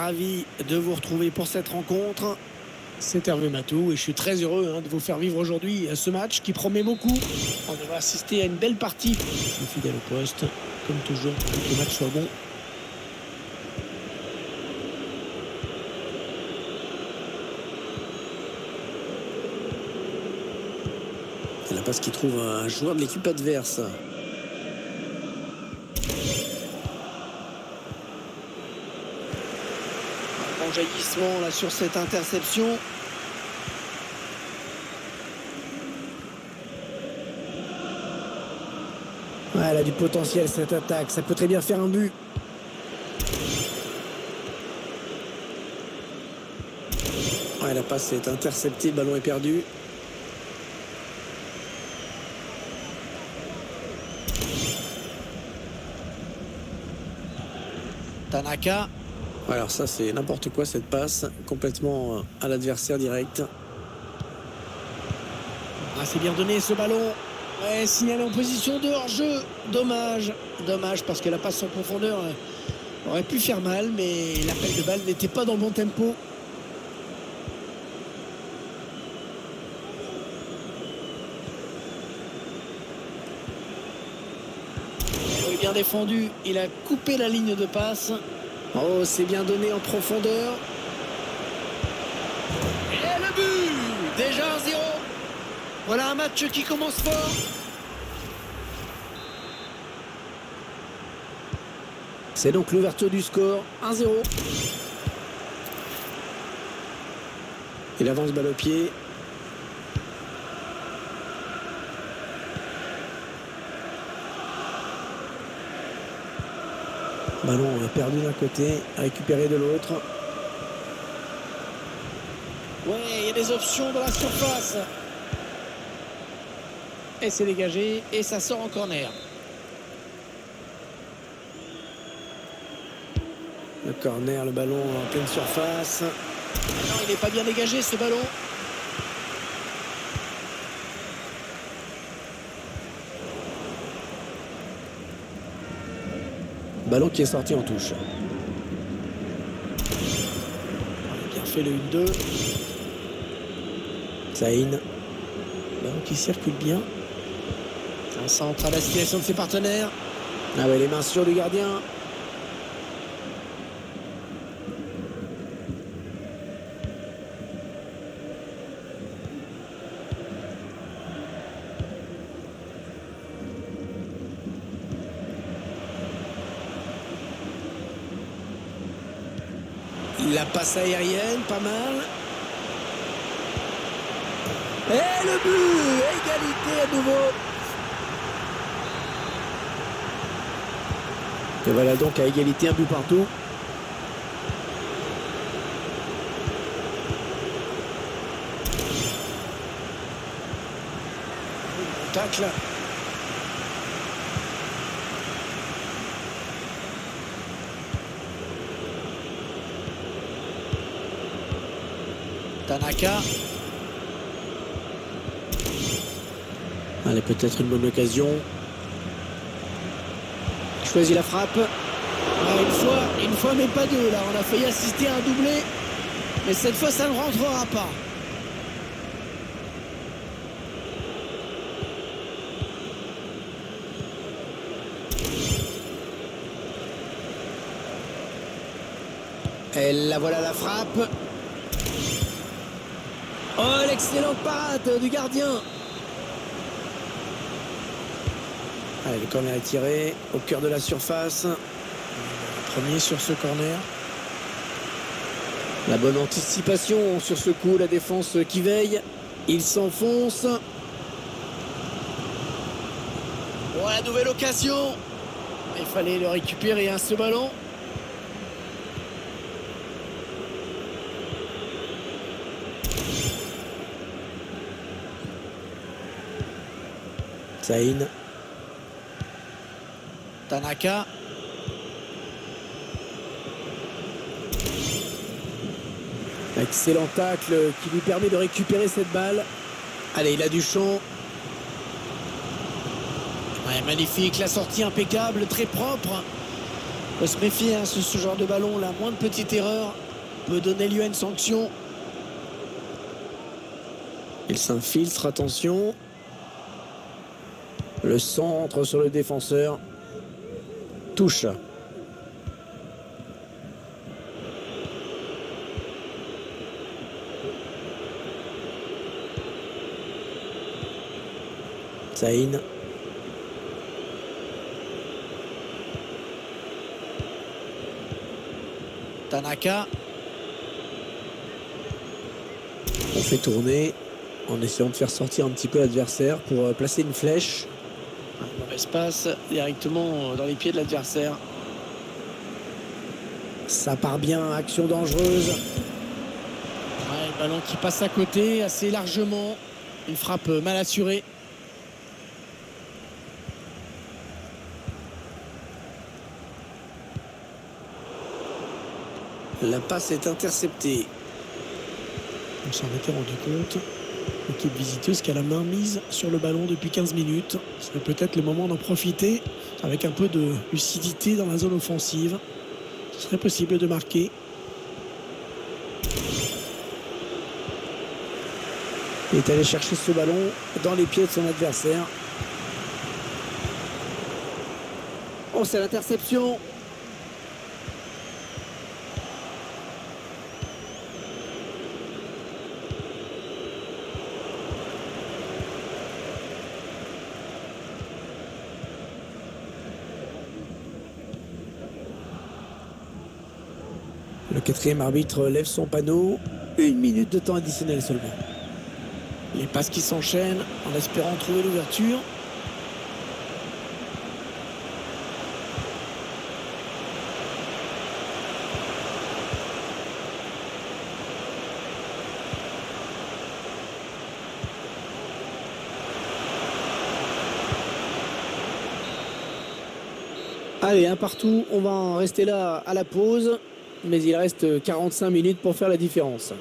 ravi de vous retrouver pour cette rencontre. C'est Hervé Matou et je suis très heureux de vous faire vivre aujourd'hui ce match qui promet beaucoup. On devrait assister à une belle partie. Je suis fidèle au poste, comme toujours, pour que le match soit bon. C'est la passe qui trouve un joueur de l'équipe adverse. Un bon jaillissement là sur cette interception. Ouais, elle a du potentiel cette attaque, ça peut très bien faire un but. Ouais, la passe est interceptée, le ballon est perdu. Tanaka. Alors ça c'est n'importe quoi cette passe, complètement à l'adversaire direct. Ah, c'est bien donné ce ballon. Ouais, signalé en position de hors-jeu. Dommage, dommage parce que la passe en profondeur aurait pu faire mal, mais l'appel de balle n'était pas dans le bon tempo. Oui, bien défendu, il a coupé la ligne de passe. Oh, c'est bien donné en profondeur. Et le but! Déjà 1-0. Voilà un match qui commence fort. C'est donc l'ouverture du score, 1-0. Il avance balle au pied. Ballon perdu d'un côté, récupéré de l'autre. Ouais, il y a des options dans la surface. Et c'est dégagé et ça sort en corner. Le corner, le ballon en pleine surface. Non, il n'est pas bien dégagé ce ballon. Ballon qui est sorti en touche. On a bien fait le 1-2. Saïn. Ballon qui circule bien. Un centre à la destination de ses partenaires. Ah ouais, les mains sûres du gardien. La passe aérienne, pas mal. Et le but! Égalité à nouveau. Et voilà donc à égalité, un but partout. Tacle. Tanaka. Allez, peut-être une bonne occasion. Choisit la frappe. Ah, une fois, mais pas deux. Là, on a failli assister à un doublé. Mais cette fois, ça ne rentrera pas. Et là, voilà la frappe. Oh, l'excellente parade du gardien. Allez, le corner est tiré au cœur de la surface. Premier sur ce corner. La bonne anticipation sur ce coup, la défense qui veille. Il s'enfonce. Oh, la nouvelle occasion. Il fallait le récupérer, ce ballon. Saïn. Tanaka. Excellent tacle qui lui permet de récupérer cette balle. Allez, il a du champ. Ouais, magnifique, la sortie impeccable, très propre. Faut se méfier, hein, ce genre de ballon, la moindre petite erreur peut donner lieu à une sanction. Il s'infiltre, attention. Le centre sur le défenseur. Touche. Saïn. Tanaka. On fait tourner en essayant de faire sortir un petit peu l'adversaire pour placer une flèche. Un mauvais passe directement dans les pieds de l'adversaire. Ça part bien, action dangereuse. Ouais, le ballon qui passe à côté assez largement. Une frappe mal assurée. La passe est interceptée. On s'en était rendu compte. L'équipe visiteuse qui a la main mise sur le ballon depuis 15 minutes. Ce serait peut-être le moment d'en profiter avec un peu de lucidité dans la zone offensive. Ce serait possible de marquer. Il est allé chercher ce ballon dans les pieds de son adversaire. Oh, c'est l'interception. Le quatrième arbitre lève son panneau. 1 minute de temps additionnel seulement. Les passes qui s'enchaînent en espérant trouver l'ouverture. Allez, un partout. On va en rester là à la pause. Mais il reste 45 minutes pour faire la différence.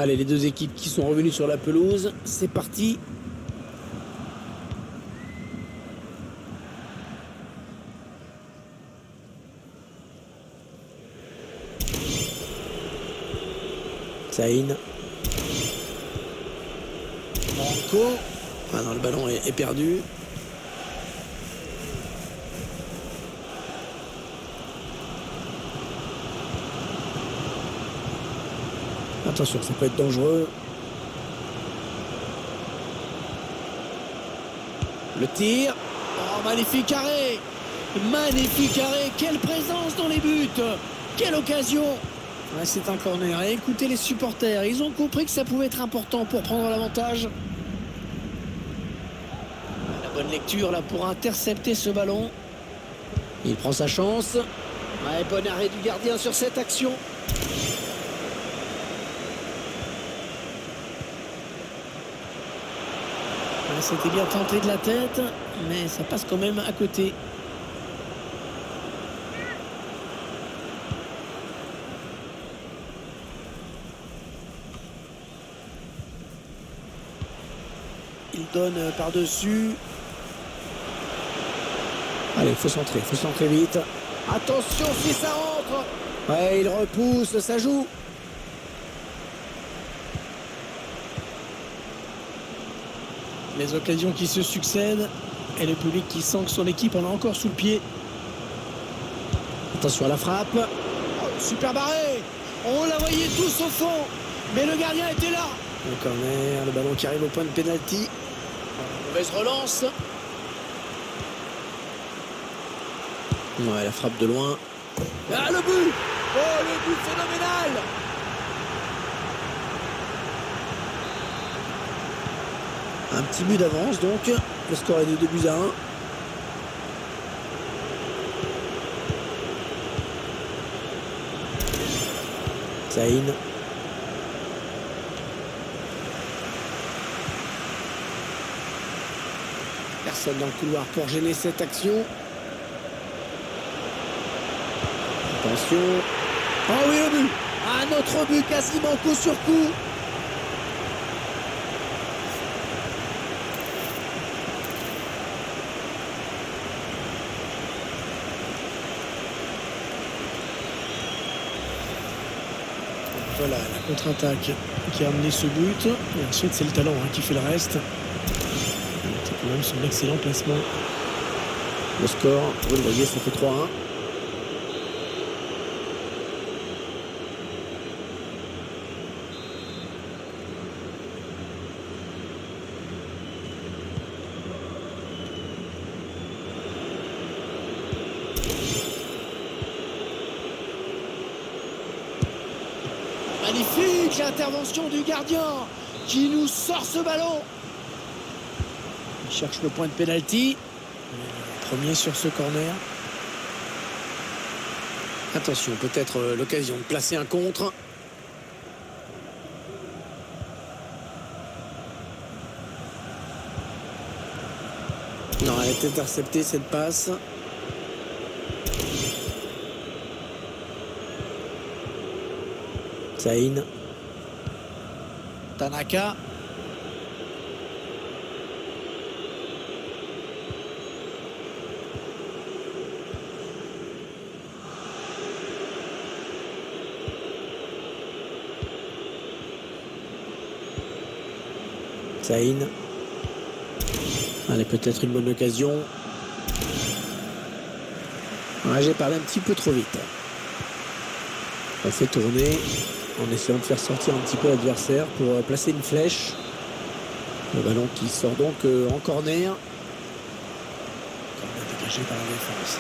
Allez, les deux équipes qui sont revenues sur la pelouse, c'est parti. Saïn. Branco. Ah non, le ballon est perdu. Attention, ça peut être dangereux. Le tir. Oh, magnifique arrêt. Magnifique arrêt. Quelle présence dans les buts. Quelle occasion. Ouais, c'est un corner. Et écoutez les supporters. Ils ont compris que ça pouvait être important pour prendre l'avantage. La bonne lecture là pour intercepter ce ballon. Il prend sa chance. Ouais, bon arrêt du gardien sur cette action. C'était bien tenté de la tête, mais ça passe quand même à côté. Il donne par-dessus. Allez, il faut centrer vite. Attention si ça rentre. Ouais, il repousse, ça joue. Les occasions qui se succèdent et le public qui sent que son équipe en a encore sous le pied. Attention à la frappe. Oh, super barré. On la voyait tous au fond, mais le gardien était là. Le corner, le ballon qui arrive au point de pénalty. Mauvaise relance. Ouais, la frappe de loin. Ah, le but! Oh, le but phénoménal! Un petit but d'avance donc. Le score est de 2-1. Saïn. Personne dans le couloir pour gêner cette action. Attention. Oh oui, le but! Un autre but quasiment coup sur coup. Voilà la contre-attaque qui a amené ce but. Et ensuite, c'est le talent qui fait le reste. C'est quand même son excellent placement. Le score, vous le voyez, ça fait 3-1. Magnifique l'intervention du gardien qui nous sort ce ballon. Il cherche le point de pénalty. Premier sur ce corner. Attention, peut-être l'occasion de placer un contre. Non, elle est interceptée cette passe. Saïn. Tanaka. Saïn. Allez, peut-être une bonne occasion. Ouais, j'ai parlé un petit peu trop vite. On fait tourner en essayant de faire sortir un petit peu l'adversaire pour placer une flèche. Le ballon qui sort donc en corner. Corner dégagé par la défense.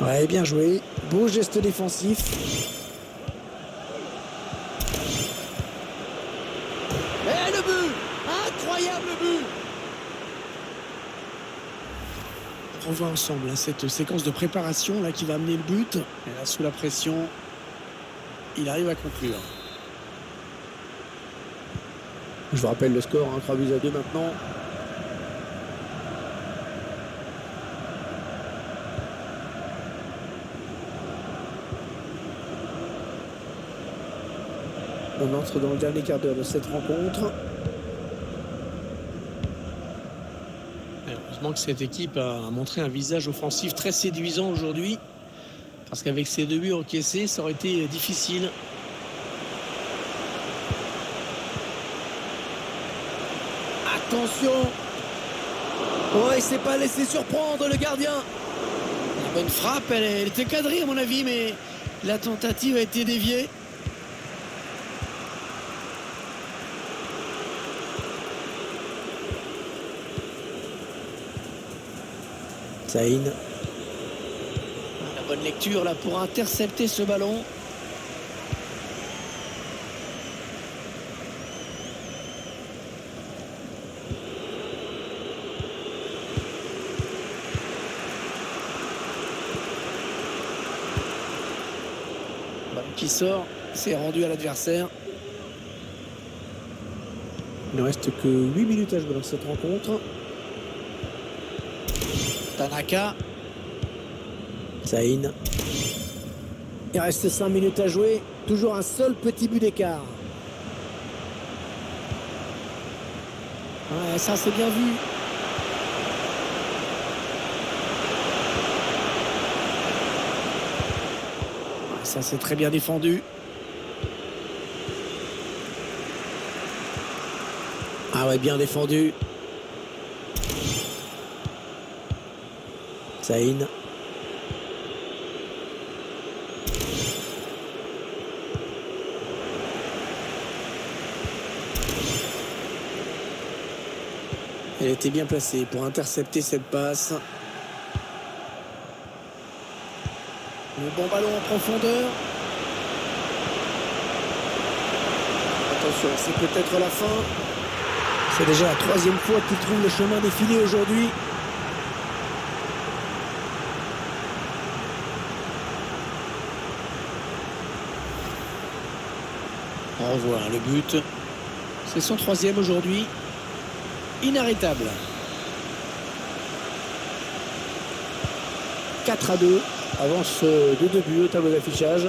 Ouais, bien joué. Beau geste défensif. Et le but! Incroyable but! On revoit ensemble cette séquence de préparation là qui va amener le but. Et là, sous la pression, il arrive à conclure. Je vous rappelle le score, 3-2 maintenant. On entre dans le dernier quart d'heure de cette rencontre. Heureusement que cette équipe a montré un visage offensif très séduisant aujourd'hui. Parce qu'avec ces 2 buts encaissés, ça aurait été difficile. Attention! Oh, il ne s'est pas laissé surprendre le gardien. La bonne frappe, elle était cadrée à mon avis, mais la tentative a été déviée. Saïn. La bonne lecture là pour intercepter ce ballon. Ballon qui sort, c'est rendu à l'adversaire. Il ne reste que 8 minutes à jouer dans cette rencontre. Tanaka. Saïn. Il reste 5 minutes à jouer. Toujours un seul petit but d'écart. Ouais, ça c'est bien vu. Ouais, ça c'est très bien défendu. Ah ouais, bien défendu. Saïn. Elle était bien placée pour intercepter cette passe. Le bon ballon en profondeur. Attention, c'est peut-être la fin. C'est déjà la 3e fois qu'il trouve le chemin des filets aujourd'hui. On revoit le but. C'est son 3e aujourd'hui. Inarrêtable. 4-2. Avance de 2 buts au tableau d'affichage.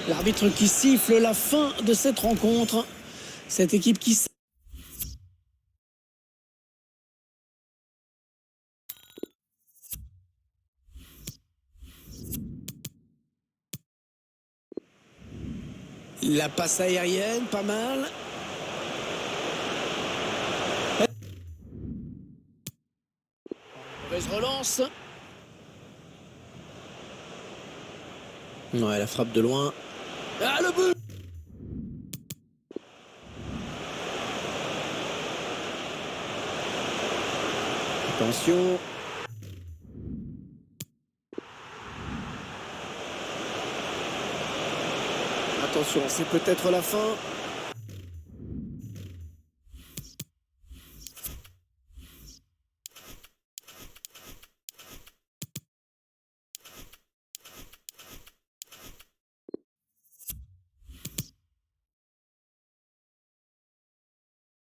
L'arbitre qui siffle la fin de cette rencontre. Cette équipe qui... La passe aérienne, pas mal. Mauvaise relance. Ouais, la frappe de loin. Ah, le but! Attention. Attention, c'est peut-être la fin.